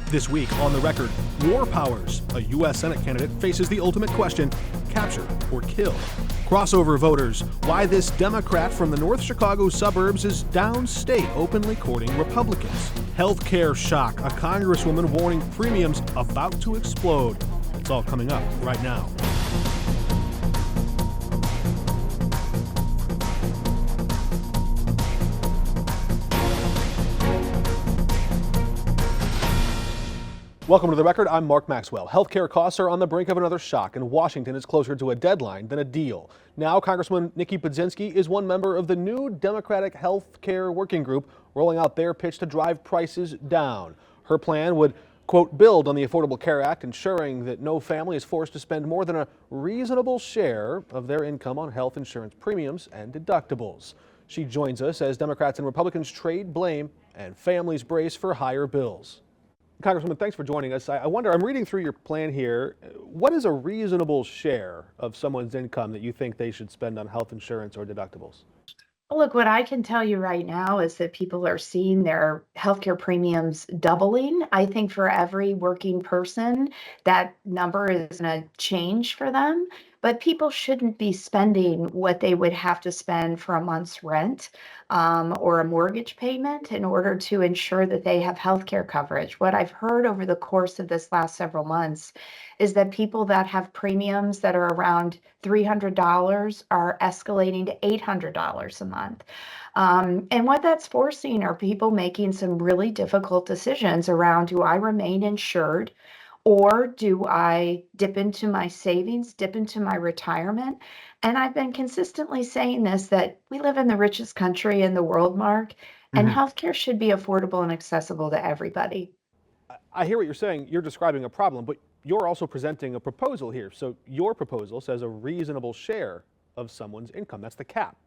This week on The Record, war powers. A U.S. Senate candidate faces the ultimate question: capture or kill. Crossover voters. Why this Democrat from the North Chicago suburbs is downstate openly courting Republicans. Healthcare shock. A congresswoman warning premiums about to explode. It's all coming up right now. Welcome to The Record. I'm Mark Maxwell. Healthcare costs are on the brink of another shock, and Washington is closer to a deadline than a deal. Now, Congresswoman Nikki Budzinski is one member of the new Democratic Healthcare Working Group, rolling out their pitch to drive prices down. Her plan would, quote, build on the Affordable Care Act, ensuring that no family is forced to spend more than a reasonable share of their income on health insurance premiums and deductibles. She joins us as Democrats and Republicans trade blame and families brace for higher bills. Congresswoman, thanks for joining us. I wonder, I'm reading through your plan here. What is a reasonable share of someone's income that you think they should spend on health insurance or deductibles? Look, what I can tell you right now is that people are seeing their healthcare premiums doubling. I think for every working person, that number is going to change for them. But people shouldn't be spending what they would have to spend for a month's rent or a mortgage payment in order to ensure that they have healthcare coverage. What I've heard over the course of this last several months is that people that have premiums that are around $300 are escalating to $800 a month. And what that's forcing are people making some really difficult decisions around, do I remain insured? Or do I dip into my savings, dip into my retirement? And I've been consistently saying this, that we live in the richest country in the world, Mark, and Mhm. healthcare should be affordable and accessible to everybody. I hear what you're saying. You're describing a problem, but you're also presenting a proposal here. So your proposal says a reasonable share of someone's income. That's the cap.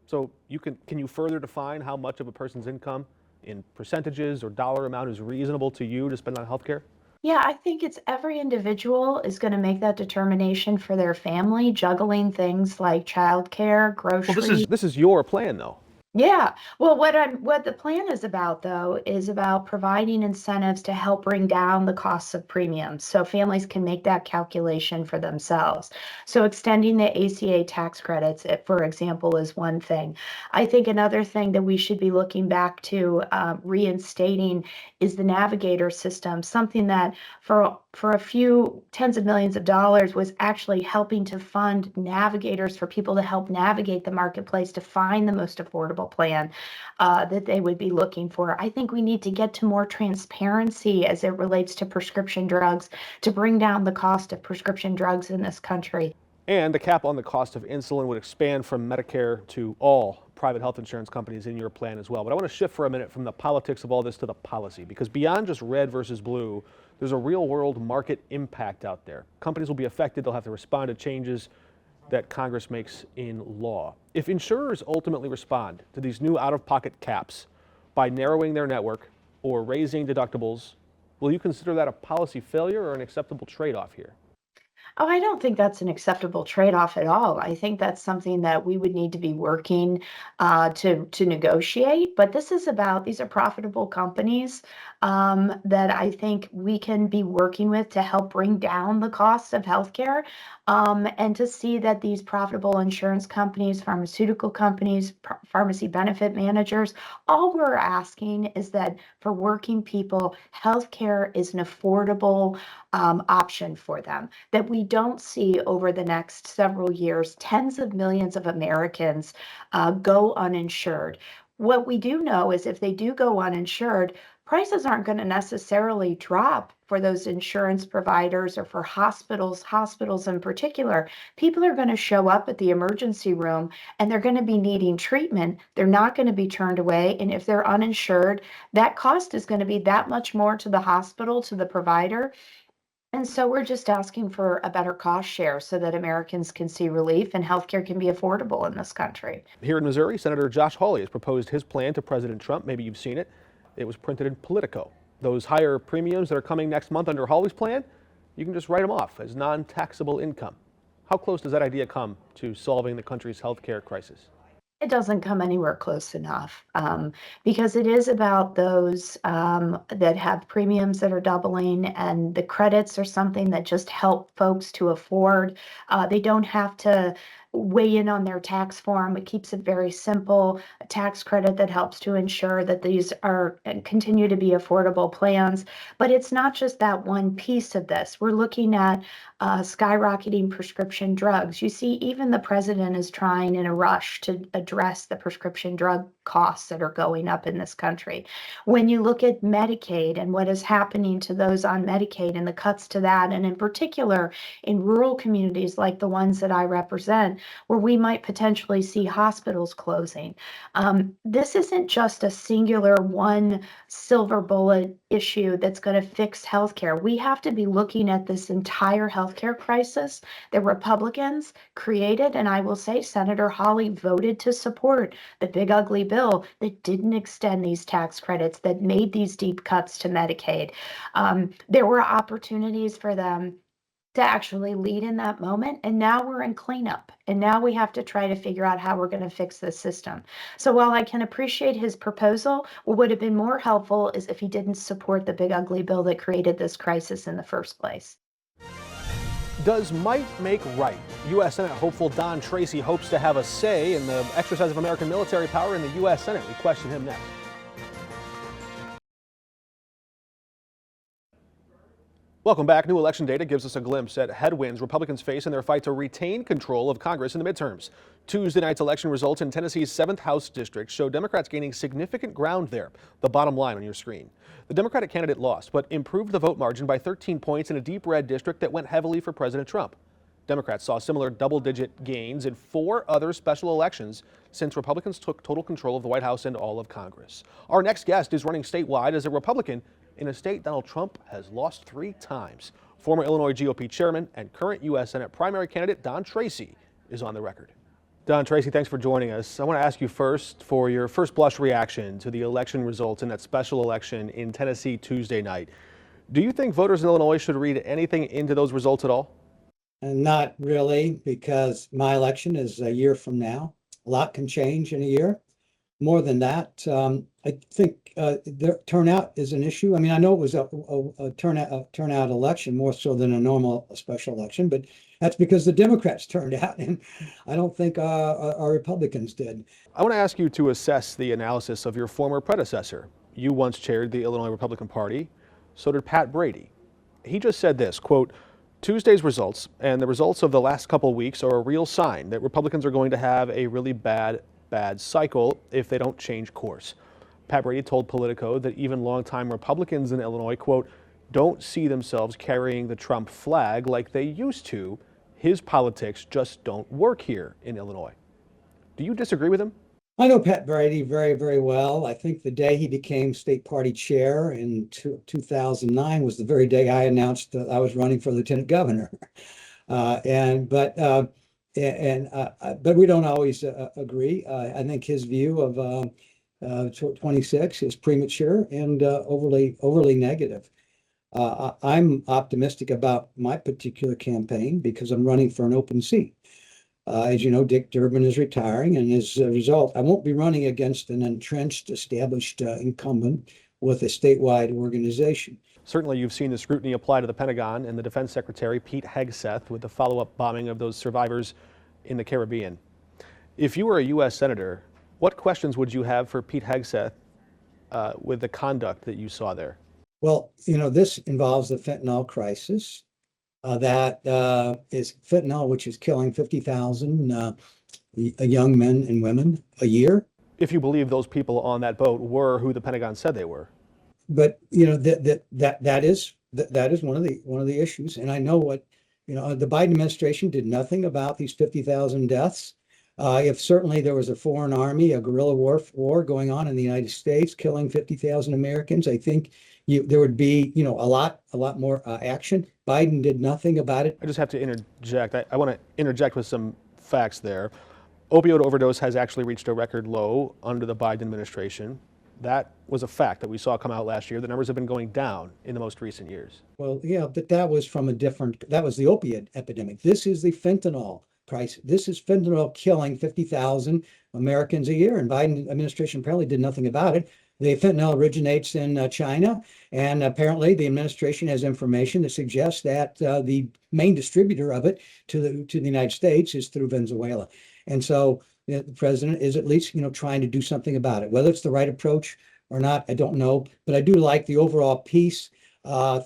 So can you further define how much of a person's income in percentages or dollar amount is reasonable to you to spend on healthcare? Yeah, I think it's every individual is going to make that determination for their family, juggling things like childcare, Well, this groceries. is this is your plan, though. Yeah. Well, what the plan is about though is about providing incentives to help bring down the costs of premiums so families can make that calculation for themselves. So extending the ACA tax credits, for example, is one thing. I think another thing that we should be looking back to reinstating is the navigator system, something that for a few tens of millions of dollars was actually helping to fund navigators for people to help navigate the marketplace to find the most affordable plan that they would be looking for. I think we need to get to more transparency as it relates to prescription drugs to bring down the cost of prescription drugs in this country. And the cap on the cost of insulin would expand from Medicare to all private health insurance companies in your plan as well. But I want to shift for a minute from the politics of all this to the policy, because beyond just red versus blue, there's a real world market impact out there. Companies will be affected. They'll have to respond to changes that Congress makes in law. If insurers ultimately respond to these new out-of-pocket caps by narrowing their network or raising deductibles, will you consider that a policy failure or an acceptable trade-off here? Oh, I don't think that's an acceptable trade-off at all. I think that's something that we would need to be working to negotiate. But these are profitable companies that I think we can be working with to help bring down the cost of healthcare, and to see that these profitable insurance companies, pharmaceutical companies, pharmacy benefit managers, all we're asking is that for working people, healthcare is an affordable option for them, that we don't see over the next several years tens of millions of Americans go uninsured. What we do know is if they do go uninsured, prices aren't going to necessarily drop for those insurance providers or for hospitals in particular. People are going to show up at the emergency room and they're going to be needing treatment. They're not going to be turned away. And if they're uninsured, that cost is going to be that much more to the hospital, to the provider. And so we're just asking for a better cost share so that Americans can see relief and healthcare can be affordable in this country. Here in Missouri, Senator Josh Hawley has proposed his plan to President Trump. Maybe you've seen it. It was printed in Politico. Those higher premiums that are coming next month under Hawley's plan, you can just write them off as non-taxable income. How close does that idea come to solving the country's health care crisis? It doesn't come anywhere close enough, because it is about those that have premiums that are doubling, and the credits are something that just help folks to afford. They don't have to weigh in on their tax form. It keeps it very simple. A tax credit that helps to ensure that these are and continue to be affordable plans. But it's not just that one piece of this. We're looking at skyrocketing prescription drugs. You see, even the president is trying in a rush to address the prescription drug costs that are going up in this country. When you look at Medicaid and what is happening to those on Medicaid and the cuts to that, and in particular in rural communities like the ones that I represent, where we might potentially see hospitals closing. This isn't just a singular one silver bullet issue that's going to fix healthcare. We have to be looking at this entire healthcare crisis that Republicans created. And I will say Senator Hawley voted to support the big ugly bill that didn't extend these tax credits, that made these deep cuts to Medicaid. There were opportunities for them to actually lead in that moment. And now we're in cleanup. And now we have to try to figure out how we're going to fix this system. So while I can appreciate his proposal, what would have been more helpful is if he didn't support the big ugly bill that created this crisis in the first place. Does might make right? U.S. Senate hopeful Don Tracy hopes to have a say in the exercise of American military power in the U.S. Senate. We question him next. Welcome back. New election data gives us a glimpse at headwinds Republicans face in their fight to retain control of Congress in the midterms. Tuesday night's election results in Tennessee's 7th House district show Democrats gaining significant ground there. The bottom line on your screen. The Democratic candidate lost, but improved the vote margin by 13 points in a deep red district that went heavily for President Trump. Democrats saw similar double-digit gains in 4 other special elections since Republicans took total control of the White House and all of Congress. Our next guest is running statewide as a Republican in a state Donald Trump has lost 3 times. Former Illinois GOP chairman and current U.S. Senate primary candidate Don Tracy is on the record. Don Tracy, thanks for joining us. I want to ask you first for your first blush reaction to the election results in that special election in Tennessee Tuesday night. Do you think voters in Illinois should read anything into those results at all? Not really, because my election is a year from now. A lot can change in a year. More than that, I think the turnout is an issue. I mean, I know it was a turnout election more so than a normal special election, but that's because the Democrats turned out, and I don't think our Republicans did. I want to ask you to assess the analysis of your former predecessor. You once chaired the Illinois Republican Party. So did Pat Brady. He just said this, quote, Tuesday's results and the results of the last couple of weeks are a real sign that Republicans are going to have a really bad cycle if they don't change course. Pat Brady told Politico that even longtime Republicans in Illinois, quote, don't see themselves carrying the Trump flag like they used to. His politics just don't work here in Illinois. Do you disagree with him? I know Pat Brady very, very well. I think the day he became state party chair in 2009 was the very day I announced that I was running for lieutenant governor. But we don't always agree. I think his view of 26 is premature and overly negative. I'm optimistic about my particular campaign because I'm running for an open seat. As you know, Dick Durbin is retiring, and as a result, I won't be running against an entrenched, established incumbent with a statewide organization. Certainly, you've seen the scrutiny apply to the Pentagon and the Defense Secretary, Pete Hegseth, with the follow-up bombing of those survivors in the Caribbean. If you were a U.S. Senator, what questions would you have for Pete Hegseth with the conduct that you saw there? Well, you know, this involves the fentanyl crisis. That is fentanyl, which is killing 50,000 young men and women a year. If you believe those people on that boat were who the Pentagon said they were. But you know that is one of the issues, and I know what the Biden administration did nothing about these 50,000 deaths. If certainly there was a foreign army, a guerrilla war going on in the United States, killing 50,000 Americans, I think there would be a lot more action. Biden did nothing about it. I just have to interject. I want to interject with some facts there. Opioid overdose has actually reached a record low under the Biden administration. That was a fact that we saw come out last year. The numbers have been going down in the most recent years. Well, yeah, but that was from that was the opiate epidemic. This is the fentanyl price. This is fentanyl killing 50,000 Americans a year, and Biden administration apparently did nothing about it. The fentanyl originates in China, and apparently the administration has information that suggests that the main distributor of it to the United States is through Venezuela. And so the president is at least, trying to do something about it. Whether it's the right approach or not, I don't know, but I do like the overall peace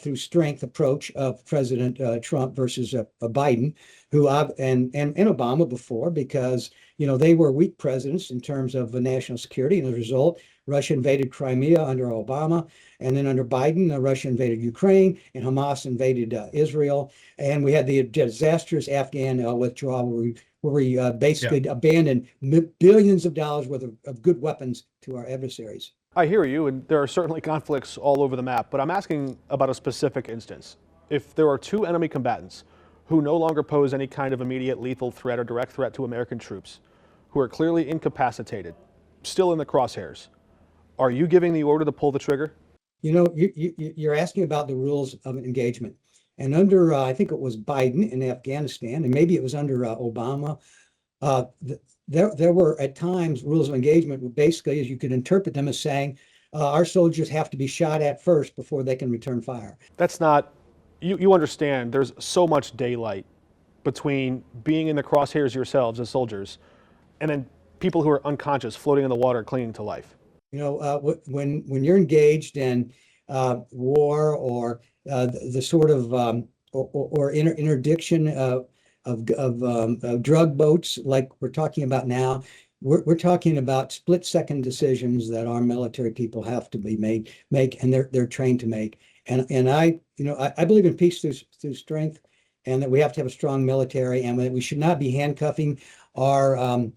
through strength approach of President Trump versus Biden, and Obama before, because they were weak presidents in terms of national security, and as a result, Russia invaded Crimea under Obama, and then under Biden, Russia invaded Ukraine, and Hamas invaded Israel, and we had the disastrous Afghan withdrawal where we basically abandoned billions of dollars worth of good weapons to our adversaries. I hear you, and there are certainly conflicts all over the map, but I'm asking about a specific instance. If there are two enemy combatants who no longer pose any kind of immediate lethal threat or direct threat to American troops, who are clearly incapacitated, still in the crosshairs, are you giving the order to pull the trigger? You're asking about the rules of engagement. And under, I think it was Biden in Afghanistan, and maybe it was under Obama, there were at times rules of engagement, basically, as you could interpret them as saying, our soldiers have to be shot at first before they can return fire. That's not, you understand, there's so much daylight between being in the crosshairs yourselves as soldiers and then people who are unconscious floating in the water clinging to life. When you're engaged in war or the sort of or interdiction of drug boats like we're talking about now, we're talking about split-second decisions that our military people have to make, and they're trained to make. And I believe in peace through strength, and that we have to have a strong military, and that we should not be handcuffing our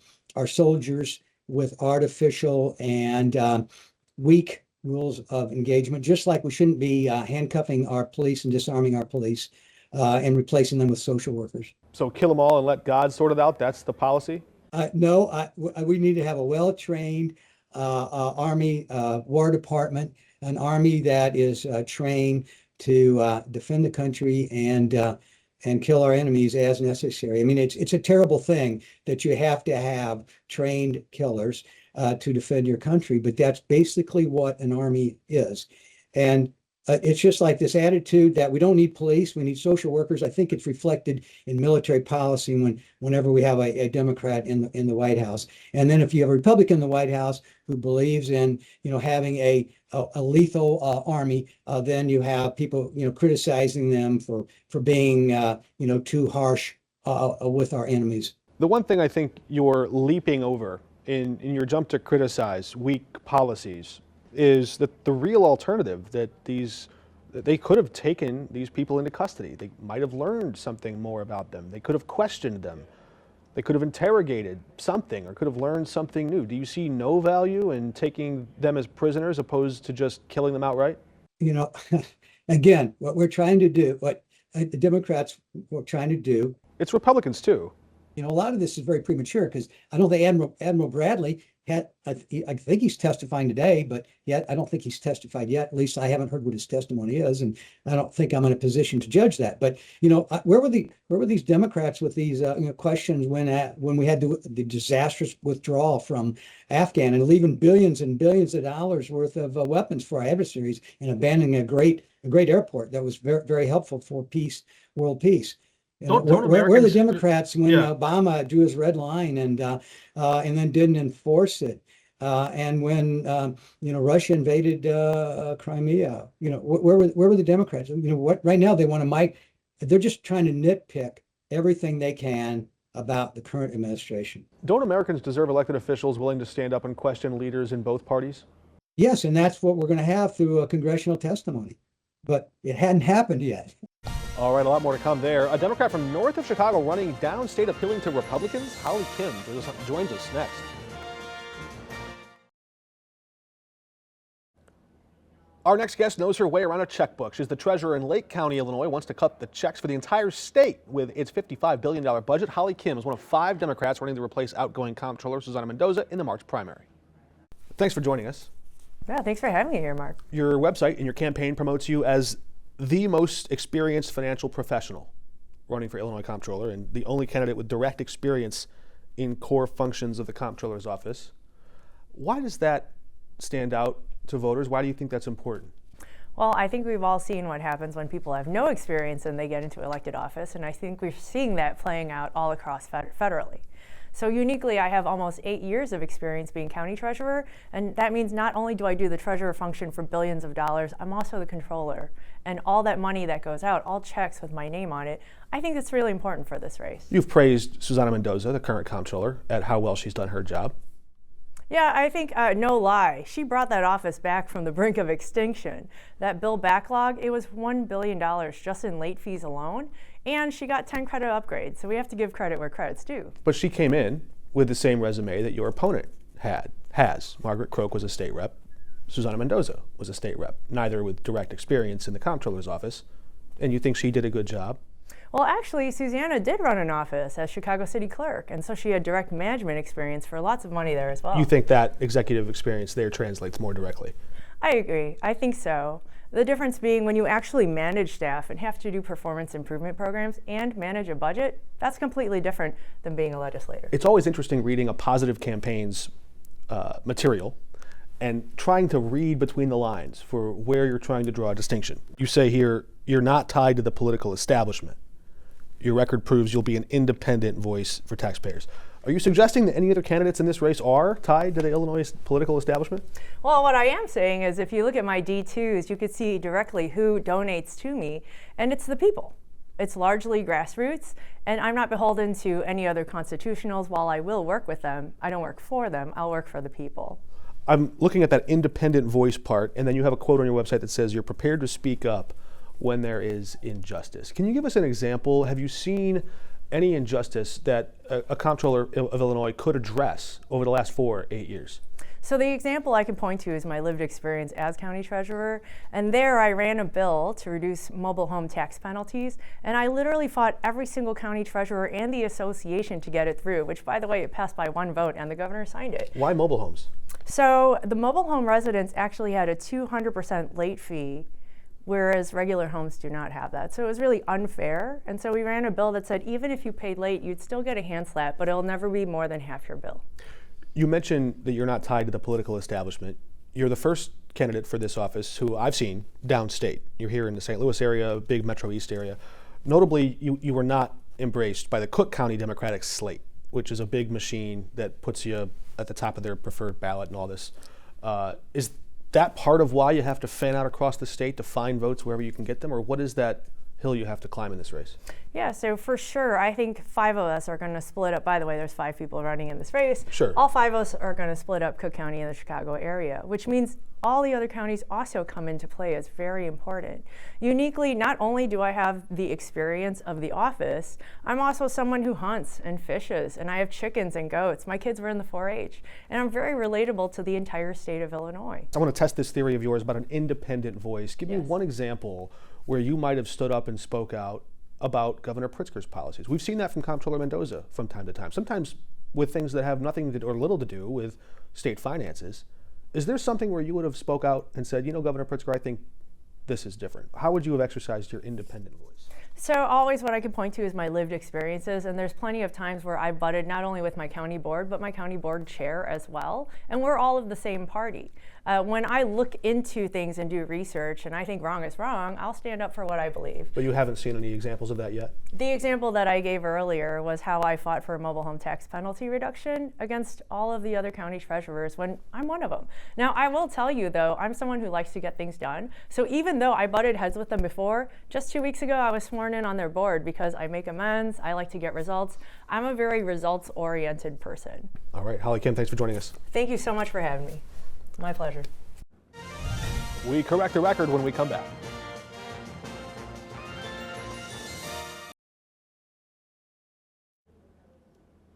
soldiers with artificial and weak rules of engagement, just like we shouldn't be handcuffing our police and disarming our police and replacing them with social workers. So kill them all and let God sort it out? That's the policy? No, we need to have a well-trained Army War Department, an Army that is trained to defend the country and kill our enemies as necessary. I mean, it's a terrible thing that you have to have trained killers to defend your country, but that's basically what an army is. And it's just like this attitude that we don't need police, we need social workers. I think it's reflected in military policy whenever we have a Democrat in the White House. And then if you have a Republican in the White House who believes in having a lethal army, then you have people criticizing them for being too harsh with our enemies. The one thing I think you're leaping over in your jump to criticize weak policies is that the real alternative, that they could have taken these people into custody. They might have learned something more about them. They could have questioned them. They could have interrogated something or could have learned something new. Do you see no value in taking them as prisoners opposed to just killing them outright? Again, what we're trying to do, what the Democrats were trying to do. It's Republicans too. A lot of this is very premature because I don't think Admiral Bradley I think he's testifying today, but yet I don't think he's testified yet. At least I haven't heard what his testimony is, and I don't think I'm in a position to judge that. But where were these Democrats with these questions when we had the disastrous withdrawal from Afghan and leaving billions and billions of dollars worth of weapons for our adversaries and abandoning a great airport that was very, very helpful for world peace? Where were the Democrats when Obama drew his red line and then didn't enforce it? And when Russia invaded Crimea, where were the Democrats? Right now they want to they're just trying to nitpick everything they can about the current administration. Don't Americans deserve elected officials willing to stand up and question leaders in both parties? Yes, and that's what we're going to have through a congressional testimony. But it hadn't happened yet. All right, a lot more to come there. A Democrat from north of Chicago running downstate appealing to Republicans. Holly Kim joins us next. Our next guest knows her way around a checkbook. She's the treasurer in Lake County, Illinois, wants to cut the checks for the entire state with its $55 billion budget. Holly Kim is one of 5 Democrats running to replace outgoing comptroller Susana Mendoza in the March primary. Thanks for joining us. Yeah, thanks for having me here, Mark. Your website and your campaign promotes you as the most experienced financial professional running for Illinois comptroller and the only candidate with direct experience in core functions of the comptroller's office. Why does that stand out to voters? Why do you think that's important? Well, I think we've all seen what happens when people have no experience and they get into elected office, and I think we're seeing that playing out all across federally. So uniquely, I have almost 8 years of experience being county treasurer, and that means not only do I do the treasurer function for billions of dollars, I'm also the controller. And all that money that goes out, all checks with my name on it, I think that's really important for this race. You've praised Susana Mendoza, the current comptroller, at how well she's done her job. Yeah, I think, no lie, she brought that office back from the brink of extinction. That bill backlog, it was $1 billion just in late fees alone, and she got 10 credit upgrades, so we have to give credit where credit's due. But she came in with the same resume that your opponent has. Margaret Croak was a state rep. Susana Mendoza was a state rep, neither with direct experience in the comptroller's office. And you think she did a good job? Well, actually, Susanna did run an office as Chicago City Clerk, and so she had direct management experience for lots of money there as well. You think that executive experience there translates more directly? I agree. I think so. The difference being when you actually manage staff and have to do performance improvement programs and manage a budget, that's completely different than being a legislator. It's always interesting reading a positive campaign's material and trying to read between the lines for where you're trying to draw a distinction. You say here, you're not tied to the political establishment. Your record proves you'll be an independent voice for taxpayers. Are you suggesting that any other candidates in this race are tied to the Illinois political establishment? Well, what I am saying is if you look at my D2s, you could see directly who donates to me, and it's the people. It's largely grassroots, and I'm not beholden to any other constitutionals. While I will work with them, I don't work for them, I'll work for the people. I'm looking at that independent voice part, and then you have a quote on your website that says you're prepared to speak up when there is injustice. Can you give us an example? Have you seen any injustice that a comptroller of Illinois could address over the last 4 or 8 years? So the example I can point to is my lived experience as county treasurer, and there I ran a bill to reduce mobile home tax penalties, and I literally fought every single county treasurer and the association to get it through, which, by the way, it passed by 1 vote and the governor signed it. Why mobile homes? So the mobile home residents actually had a 200% late fee, whereas regular homes do not have that. So it was really unfair, and so we ran a bill that said even if you paid late, you'd still get a hand slap, but it'll never be more than half your bill. You mentioned that you're not tied to the political establishment. You're the first candidate for this office who I've seen downstate. You're here in the St. Louis area, big Metro East area. Notably, you were not embraced by the Cook County Democratic slate, which is a big machine that puts you at the top of their preferred ballot and all this. Is that part of why you have to fan out across the state to find votes wherever you can get them, or what is that hill you have to climb in this race? Yeah, so for sure, I think 5 of us are going to split up. By the way, there's 5 people running in this race. Sure. All 5 of us are going to split up Cook County and the Chicago area, which means all the other counties also come into play as very important. Uniquely, not only do I have the experience of the office, I'm also someone who hunts and fishes, and I have chickens and goats. My kids were in the 4-H, and I'm very relatable to the entire state of Illinois. I want to test this theory of yours about an independent voice. Give me Yes. one example where you might have stood up and spoke out about Governor Pritzker's policies. We've seen that from Comptroller Mendoza from time to time, sometimes with things that have nothing or little to do with state finances. Is there something where you would have spoke out and said, you know, Governor Pritzker, I think this is different? How would you have exercised your independent voice? So always what I can point to is my lived experiences, and there's plenty of times where I butted not only with my county board, but my county board chair as well, and we're all of the same party. When I look into things and do research, and I think wrong is wrong, I'll stand up for what I believe. But you haven't seen any examples of that yet? The example that I gave earlier was how I fought for a mobile home tax penalty reduction against all of the other county treasurers when I'm one of them. Now, I will tell you, though, I'm someone who likes to get things done. So even though I butted heads with them before, just 2 weeks ago, I was sworn in on their board because I make amends, I like to get results. I'm a very results-oriented person. All right, Holly Kim, thanks for joining us. Thank you so much for having me. My pleasure. We correct the record when we come back.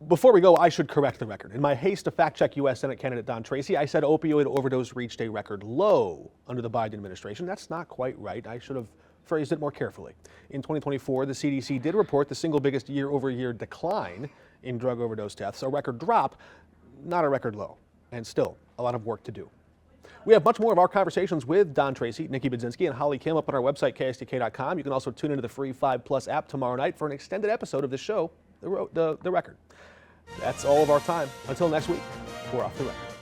Before we go, I should correct the record. In my haste to fact-check U.S. Senate candidate Don Tracy, I said opioid overdose reached a record low under the Biden administration. That's not quite right. I should have phrased it more carefully. In 2024, the CDC did report the single biggest year-over-year decline in drug overdose deaths, a record drop, not a record low, and still a lot of work to do. We have much more of our conversations with Don Tracy, Nikki Budzinski, and Holly Kim up on our website, KSTK.com. You can also tune into the free 5+ app tomorrow night for an extended episode of the show, The Record. That's all of our time. Until next week, we're off the record.